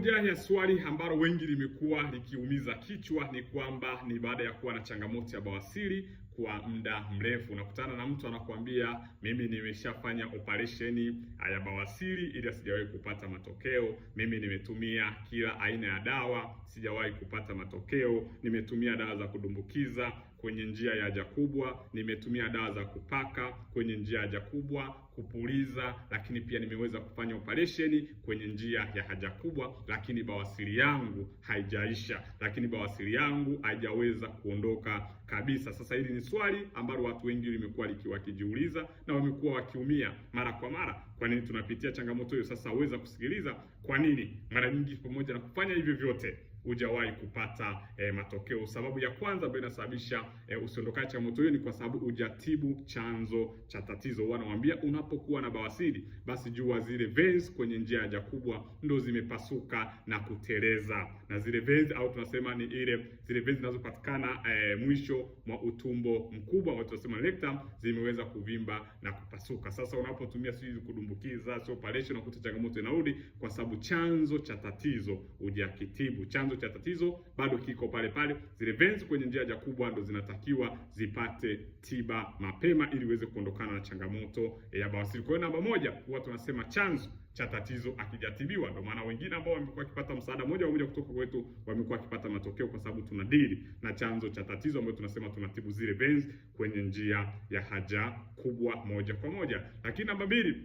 Moja ya swali ambalo wengi limekuwa likiumiza kichwa ni kwamba ni baada ya kuwa na changamoto ya bawasiri kwa muda mrefu, unakutana na mtu anakuambia mimi nimeshafanya operesheni ya bawasiri ila sijawahi kupata matokeo. Mimi nimetumia kila aina ya dawa, sijawahi kupata matokeo. Nimetumia dawa za kudumbukiza kwenye njia ya haja kubwa, nimetumia dawa za kupaka kwenye njia ya haja kubwa, kupuliza, lakini pia nimeweza kufanya operesheni kwenye njia ya haja kubwa, lakini bawasiri yangu haijaisha, lakini bawasiri yangu haijaweza kuondoka kabisa. Sasa hili ni swali ambalo watu wengi limekuwa wakijiuliza na wamekuwa wakiumia mara kwa mara. Kwa nini tunapitia changamoto hiyo? Sasa uweza kusikiliza kwa nini mara nyingi pamoja na kufanya hivyo vyote hujawahi kupata matokeo. Sababu ya kwanza ambayo inasababisha usiondokae changamoto hiyo ni kwa sababu hujatibu chanzo cha tatizo. Wanawaambia unapokuwa na bawasiri, basi jua zile veins kwenye njia ya haja kubwa ndo zimepasuka na kuteleza, na zile veins au tunasema ni zile veins zinazopatikana mwisho mwa utumbo mkubwa au tunasema rectum zimeweza kuvimba na kupasuka. Sasa unapotumia sio kudumbukiza, sio operation, unakuta changamoto inarudi kwa sababu chanzo cha tatizo hujakitibu. Chanzo cha tatizo bado kiko pale pale. Zile veins kwenye njia haja kubwa ndo zinatakiwa zipate tiba mapema ili iweze kuondokana na changamoto ya bawasiri. Kwa hiyo namba moja, huwa tunasema chanzo cha tatizo akijatibiwa. Ndio maana wengine ambao wamekuwa wakipata msaada moja kwa moja kutoka kwetu wamekuwa wakipata matokeo, kwa sababu tunadili na chanzo cha tatizo ambayo tunasema tunatibu zile veins kwenye njia ya haja kubwa moja kwa moja. Lakini namba mbili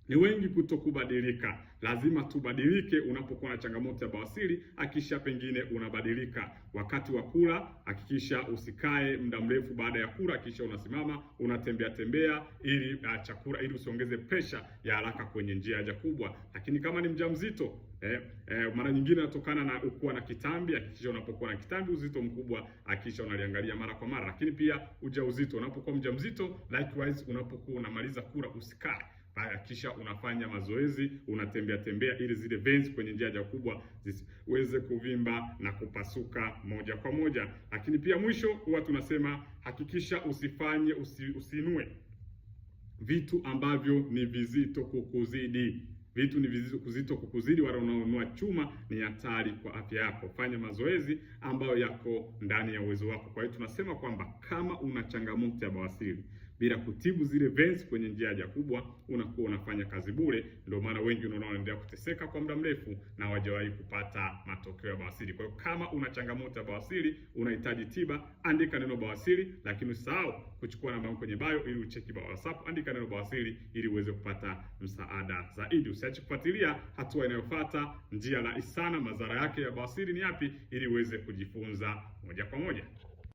ni wengi kutokubadilika. Lazima tubadilike unapokuwa na changamoto ya bawasiri. Hakikisha pengine unabadilika wakati wa kula, hakikisha usikae muda mrefu baada ya kula, hakikisha unasimama, unatembea tembea ili chakula, ili usiongeze pressure ya haraka kwenye njia ya haja kubwa. Lakini kama ni mjamzito, mara nyingine inatokana na ukuwa na kitambi. Hakikisha unapokuwa na kitambi, uzito mkubwa, hakikisha unaliangalia mara kwa mara. Lakini pia ujauzito, unapokuwa mjamzito, likewise unapokuwa unamaliza kula usikae, kisha unafanya mazoezi, unatembea tembea ili zile veins kwenye njia haja kubwa ziweze kuvimba na kupasuka moja kwa moja. Lakini pia mwisho huwa tunasema hakikisha usinue vitu ambavyo ni vizito kukuzidi. Vitu ni vizito kukuzidi, wala unaonunua chuma ni hatari kwa afya yako. Fanya mazoezi ambayo yako ndani ya uwezo wako. Kwa hiyo tunasema kwamba kama una changamoto ya bawasiri bila kutibu zile veins kwenye njia haja kubwa, unakuwa unafanya kazi bure. Ndio maana wengi unaona wanaendelea kuteseka kwa muda mrefu na hawajawahi kupata matokeo ya bawasiri. Kwa hiyo kama una changamoto ya bawasiri, unahitaji tiba, andika neno bawasiri, lakini usahau kuchukua namba yangu kwenye bio ili ucheki WhatsApp. Andika neno bawasiri ili uweze kupata msaada zaidi. Usiache kufuatilia hatua inayofuata, njia rahisi sana, madhara yake ya bawasiri ni yapi, ili uweze kujifunza moja kwa moja.